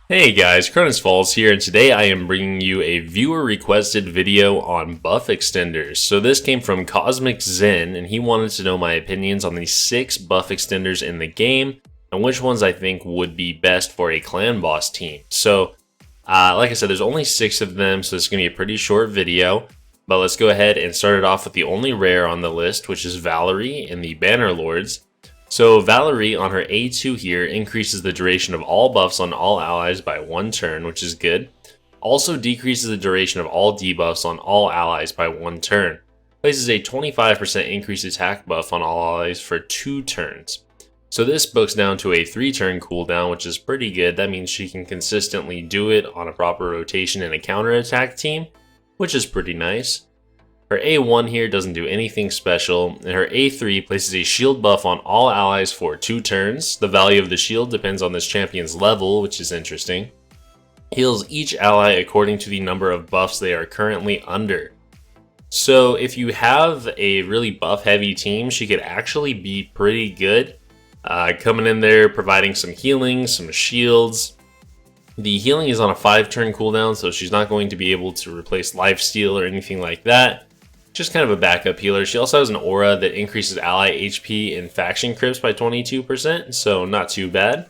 Hey guys, Cronus Falls here, and today I am bringing you a viewer requested video on buff extenders. So this came from Cosmic Zen, and he wanted to know my opinions on the 6 buff extenders in the game, and which ones I think would be best for a clan boss team. So, like I said, there's only 6 of them, so this is going to be a pretty short video. But let's go ahead and start it off with the only rare on the list, which is Valerie in the Banner Lords. So Valerie on her A2 here increases the duration of all buffs on all allies by 1 turn, which is good. Also decreases the duration of all debuffs on all allies by 1 turn. Places a 25% increased attack buff on all allies for 2 turns. So this books down to a 3-turn cooldown, which is pretty good. That means she can consistently do it on a proper rotation in a counterattack team, which is pretty nice. Her A1 here doesn't do anything special, and her A3 places a shield buff on all allies for 2 turns. The value of the shield depends on this champion's level, which is interesting. Heals each ally according to the number of buffs they are currently under. So if you have a really buff heavy team, she could actually be pretty good. Coming in there, providing some healing, some shields. The healing is on a 5-turn cooldown, so she's not going to be able to replace lifesteal or anything like that. Just kind of a backup healer. She also has an aura that increases ally HP and faction crypts by 22%, so not too bad.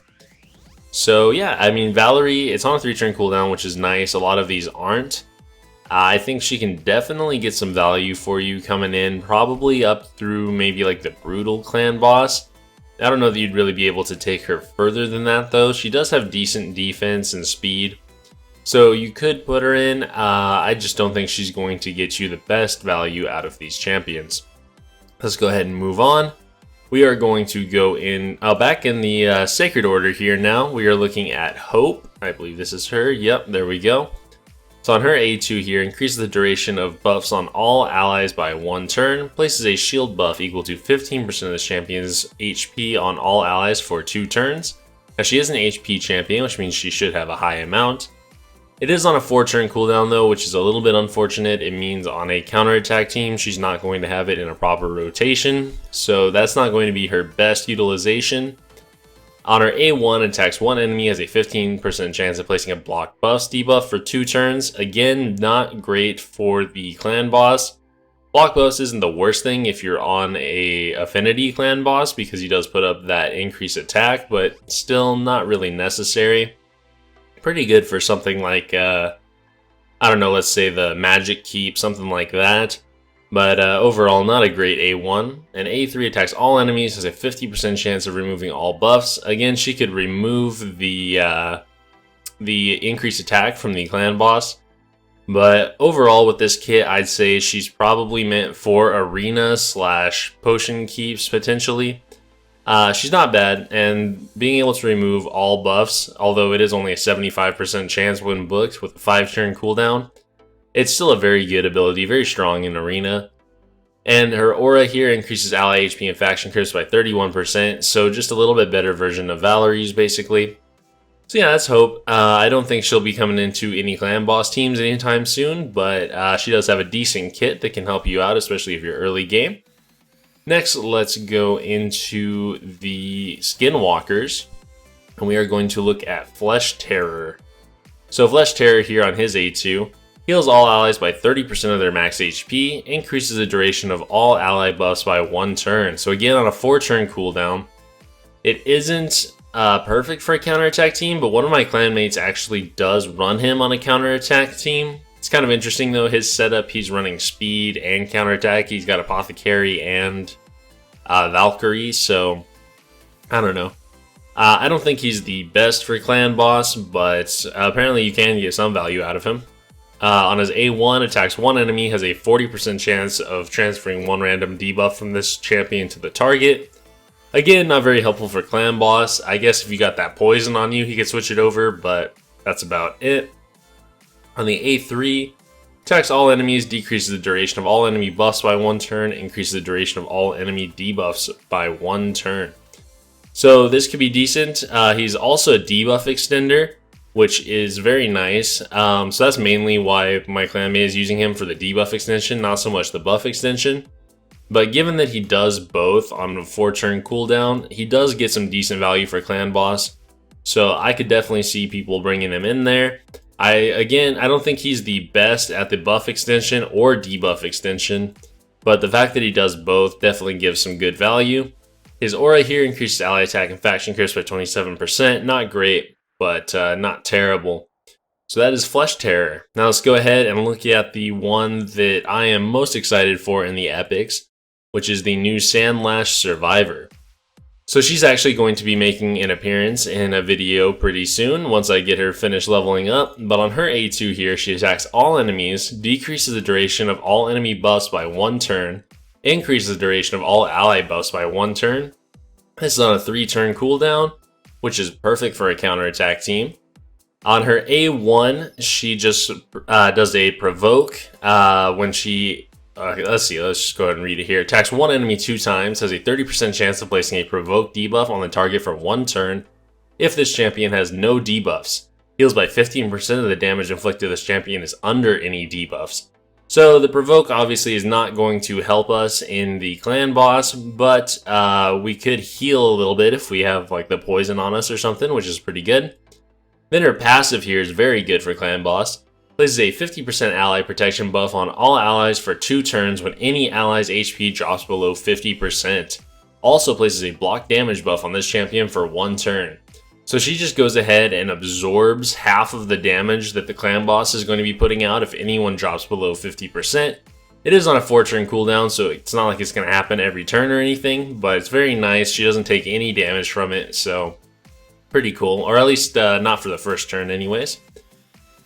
So yeah, I mean, Valerie, it's on a 3-turn cooldown, which is nice. A lot of these aren't. I think she can definitely get some value for you coming in, probably up through maybe like the Brutal clan boss. I don't know that you'd really be able to take her further than that though. She does have decent defense and speed, so you could put her in. I just don't think she's going to get you the best value out of these champions. Let's go ahead and move on. We are going to go in back in the Sacred Order here now. We are looking at Hope. I believe this is her. Yep, there we go. So on her A2 here, increases the duration of buffs on all allies by 1 turn, places a shield buff equal to 15% of the champion's HP on all allies for 2 turns. Now she is an HP champion, which means she should have a high amount. It is on a 4-turn cooldown though, which is a little bit unfortunate. It means on a counterattack team, she's not going to have it in a proper rotation, so that's not going to be her best utilization. On her A1, attacks 1 enemy, has a 15% chance of placing a block buffs debuff for 2 turns. Again, not great for the clan boss. Block buffs isn't the worst thing if you're on a affinity clan boss, because he does put up that increased attack, but still not really necessary. Pretty good for something like, I don't know, let's say the Magic Keep, something like that. But overall, not a great A1. And A3 attacks all enemies, has a 50% chance of removing all buffs. Again, she could remove the increased attack from the clan boss. But overall, with this kit, I'd say she's probably meant for arena / potion keeps, potentially. She's not bad, and being able to remove all buffs, although it is only a 75% chance when booked with a 5-turn cooldown, it's still a very good ability, very strong in arena. And her aura here increases ally HP and faction crypts by 31%, so just a little bit better version of Valerie's basically. So yeah, that's Hope. I don't think she'll be coming into any clan boss teams anytime soon, but she does have a decent kit that can help you out, especially if you're early game. Next, let's go into the Skinwalkers, and we are going to look at Flesh Terror. So Flesh Terror here on his A2, heals all allies by 30% of their max HP, increases the duration of all ally buffs by 1 turn. So again, on a 4-turn cooldown. It isn't perfect for a counterattack team, but one of my clanmates actually does run him on a counterattack team. It's kind of interesting though, his setup, he's running speed and counterattack. He's got Apothecary and Valkyrie, so I don't know. I don't think he's the best for clan boss, but apparently you can get some value out of him. On his A1, attacks 1 enemy, has a 40% chance of transferring 1 random debuff from this champion to the target. Again, not very helpful for clan boss. I guess if you got that poison on you, he could switch it over, but that's about it. On the A3, attacks all enemies, decreases the duration of all enemy buffs by 1 turn, increases the duration of all enemy debuffs by 1 turn. So this could be decent. He's also a debuff extender, which is very nice. So that's mainly why my clanmate is using him, for the debuff extension, not so much the buff extension. But given that he does both on a 4-turn cooldown, he does get some decent value for clan boss. So I could definitely see people bringing him in there. I don't think he's the best at the buff extension or debuff extension, but the fact that he does both definitely gives some good value. His aura here increases ally attack and faction crisp by 27%. Not great, but not terrible. So that is Flesh Terror. Now let's go ahead and look at the one that I am most excited for in the epics, which is the new Sandlash Survivor. So she's actually going to be making an appearance in a video pretty soon once I get her finished leveling up, but on her A2 here, she attacks all enemies, decreases the duration of all enemy buffs by 1 turn, increases the duration of all ally buffs by 1 turn. This is on a 3-turn cooldown, which is perfect for a counterattack team. On her A1, she just does a provoke when she... let's just go ahead and read it here. Attacks one enemy 2 times, has a 30% chance of placing a provoke debuff on the target for 1 turn if this champion has no debuffs. Heals by 15% of the damage inflicted if this champion is under any debuffs. So the provoke obviously is not going to help us in the clan boss, but we could heal a little bit if we have like the poison on us or something, which is pretty good. Then her passive here is very good for clan boss. Places a 50% ally protection buff on all allies for 2 turns when any ally's HP drops below 50%. Also places a block damage buff on this champion for 1 turn. So she just goes ahead and absorbs half of the damage that the clan boss is going to be putting out if anyone drops below 50%. It is on a 4-turn cooldown, so it's not like it's going to happen every turn or anything, but it's very nice. She doesn't take any damage from it, so pretty cool. Or at least not for the first turn anyways.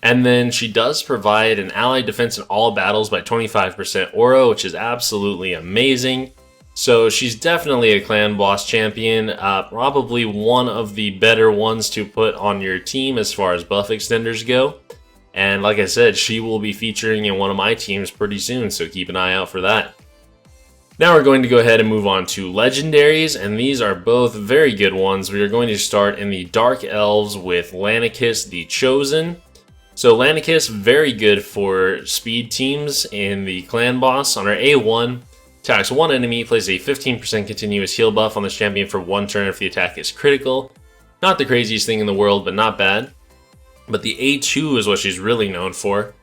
And then she does provide an ally defense in all battles by 25% aura, which is absolutely amazing. So she's definitely a clan boss champion, probably one of the better ones to put on your team as far as buff extenders go. And like I said, she will be featuring in one of my teams pretty soon, so keep an eye out for that. Now we're going to go ahead and move on to legendaries, and these are both very good ones. We are going to start in the Dark Elves with Lanicus the Chosen. So Lanicus, very good for speed teams in the clan boss. On our A1, attacks 1 enemy, places a 15% continuous heal buff on this champion for 1 turn if the attack is critical. Not the craziest thing in the world, but not bad. But the A2 is what she's really known for.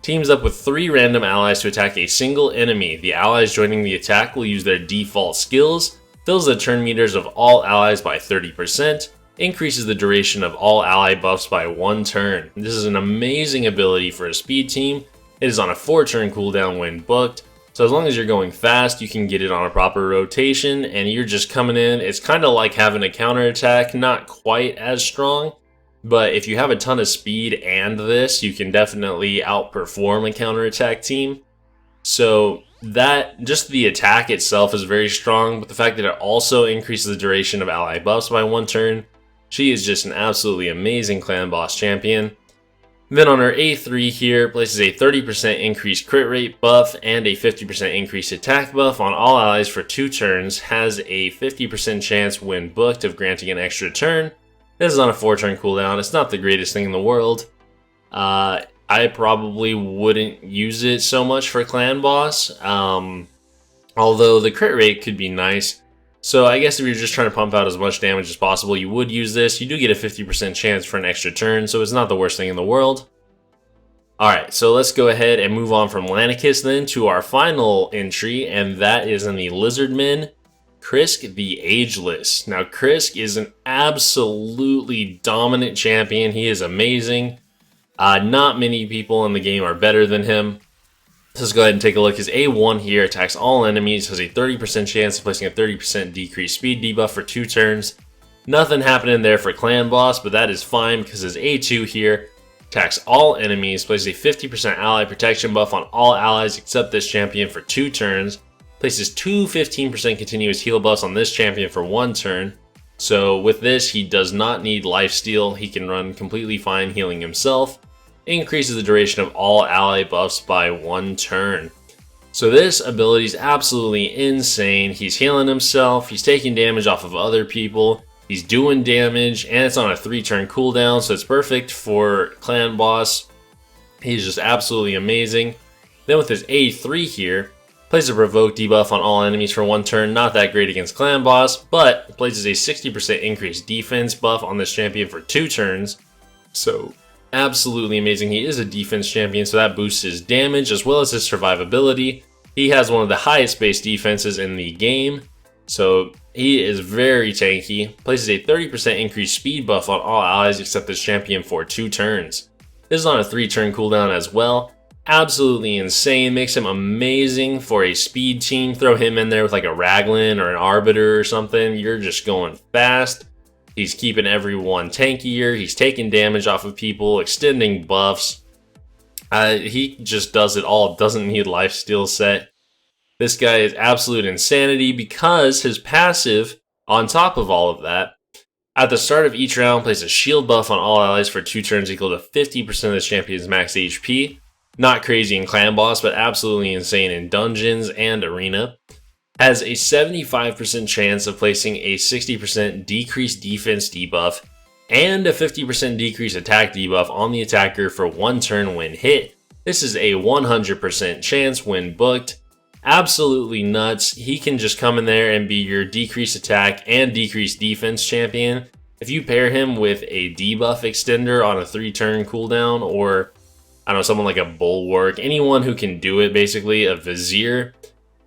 Teams up with 3 random allies to attack a single enemy. The allies joining the attack will use their default skills, fills the turn meters of all allies by 30%, increases the duration of all ally buffs by 1 turn. This is an amazing ability for a speed team. It is on a 4-turn cooldown when booked, so as long as you're going fast, you can get it on a proper rotation, and you're just coming in. It's kind of like having a counterattack, not quite as strong, but if you have a ton of speed and this, you can definitely outperform a counterattack team. So that, just the attack itself is very strong, but the fact that it also increases the duration of ally buffs by 1 turn, she is just an absolutely amazing clan boss champion. Then on her A3 here, places a 30% increased crit rate buff and a 50% increased attack buff on all allies for 2 turns, has a 50% chance when booked of granting an extra turn. This is on a 4-turn cooldown. It's not the greatest thing in the world. I probably wouldn't use it so much for clan boss, although the crit rate could be nice. So I guess if you're just trying to pump out as much damage as possible, you would use this. You do get a 50% chance for an extra turn, so it's not the worst thing in the world. Alright, so let's go ahead and move on from Lanicus then to our final entry, and that is in the Lizardmen, Krisk the Ageless. Now Krisk is an absolutely dominant champion. He is amazing. Not many people in the game are better than him. Let's go ahead and take a look. His A1 here attacks all enemies, has a 30% chance of placing a 30% decreased speed debuff for 2 turns. Nothing happening there for clan boss, but that is fine because his A2 here attacks all enemies, places a 50% ally protection buff on all allies except this champion for 2 turns, places 2 15% continuous heal buffs on this champion for 1 turn. So with this, he does not need lifesteal. He can run completely fine healing himself. Increases the duration of all ally buffs by 1 turn. So this ability is absolutely insane. He's healing himself, he's taking damage off of other people, he's doing damage, and it's on a 3-turn cooldown, so it's perfect for clan boss. He's just absolutely amazing. Then with his A3 here, Places a provoke debuff on all enemies for 1 turn, not that great against clan boss, but places a 60% increased defense buff on this champion for 2 turns. So absolutely amazing. He is a defense champion, so that boosts his damage as well as his survivability. He has one of the highest base defenses in the game, so he is very tanky. Places a 30% increased speed buff on all allies except this champion for 2 turns. This is on a 3-turn cooldown as well. Absolutely insane. Makes him amazing for a speed team. Throw him in there with like a Raglan or an Arbiter or something. You're just going fast. He's keeping everyone tankier. He's taking damage off of people, extending buffs. He just does it all. Doesn't need lifesteal set. This guy is absolute insanity because his passive, on top of all of that, at the start of each round, places a shield buff on all allies for 2 turns equal to 50% of the champion's max HP. Not crazy in clan boss, but absolutely insane in dungeons and arena. Has a 75% chance of placing a 60% decreased defense debuff and a 50% decreased attack debuff on the attacker for 1 turn when hit. This is a 100% chance when booked. Absolutely nuts. He can just come in there and be your decreased attack and decreased defense champion. If you pair him with a debuff extender on a 3-turn cooldown, or I don't know, someone like a Bulwark, anyone who can do it, basically, a Vizier,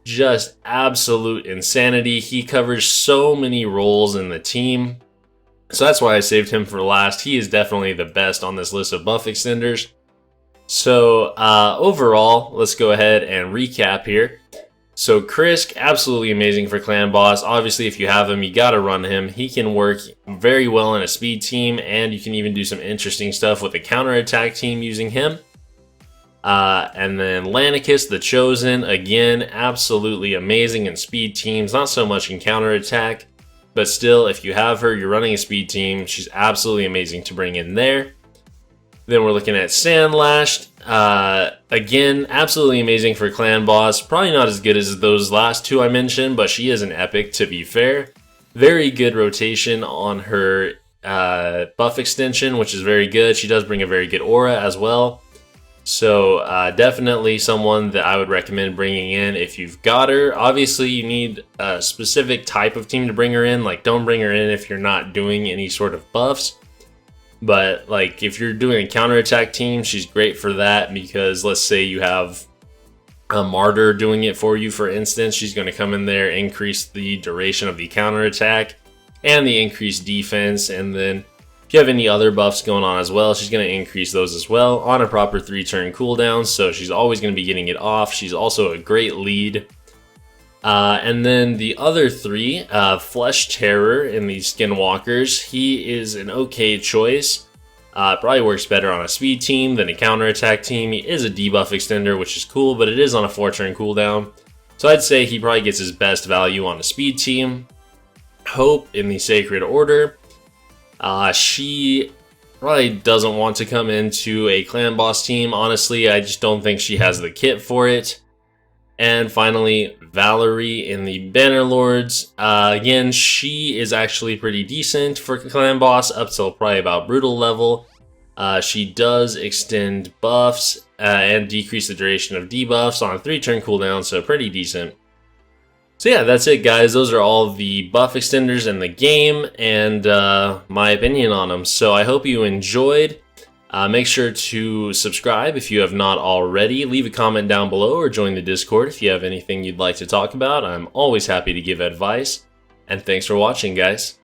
just absolute insanity. He covers so many roles in the team, so that's why I saved him for last. He is definitely the best on this list of buff extenders. So overall, let's go ahead and recap here. So Krisk, absolutely amazing for clan boss. Obviously, if you have him, you gotta run him. He can work very well in a speed team, and you can even do some interesting stuff with a counterattack team using him. And then Lanicus, the Chosen, again, absolutely amazing in speed teams. Not so much in counterattack, but still, if you have her, you're running a speed team. She's absolutely amazing to bring in there. Then we're looking at Sandlashed. Again, absolutely amazing for clan boss. Probably not as good as those last 2 I mentioned, but she is an epic, to be fair. Very good rotation on her buff extension, which is very good. She does bring a very good aura as well. So definitely someone that I would recommend bringing in if you've got her. Obviously, you need a specific type of team to bring her in. Like, don't bring her in if you're not doing any sort of buffs. But like, if you're doing a counterattack team, she's great for that, because let's say you have a Martyr doing it for you, for instance. She's going to come in there, increase the duration of the counterattack and the increased defense, and then if you have any other buffs going on as well, she's going to increase those as well on a proper 3-turn cooldown, so she's always going to be getting it off. She's also a great lead. And then the other 3, Flesh Terror in the Skinwalkers, he is an okay choice. Probably works better on a speed team than a counterattack team. He is a debuff extender, which is cool, but it is on a 4-turn cooldown. So I'd say he probably gets his best value on a speed team. Hope in the Sacred Order. She probably doesn't want to come into a clan boss team. Honestly, I just don't think she has the kit for it. And finally, Valerie in the Bannerlords. Again, she is actually pretty decent for clan boss up till probably about brutal level. She does extend buffs and decrease the duration of debuffs on a 3-turn cooldown, so pretty decent. So yeah, that's it, guys. Those are all the buff extenders in the game and my opinion on them. So I hope you enjoyed. Make sure to subscribe if you have not already. Leave a comment down below or join the Discord if you have anything you'd like to talk about. I'm always happy to give advice. And thanks for watching, guys.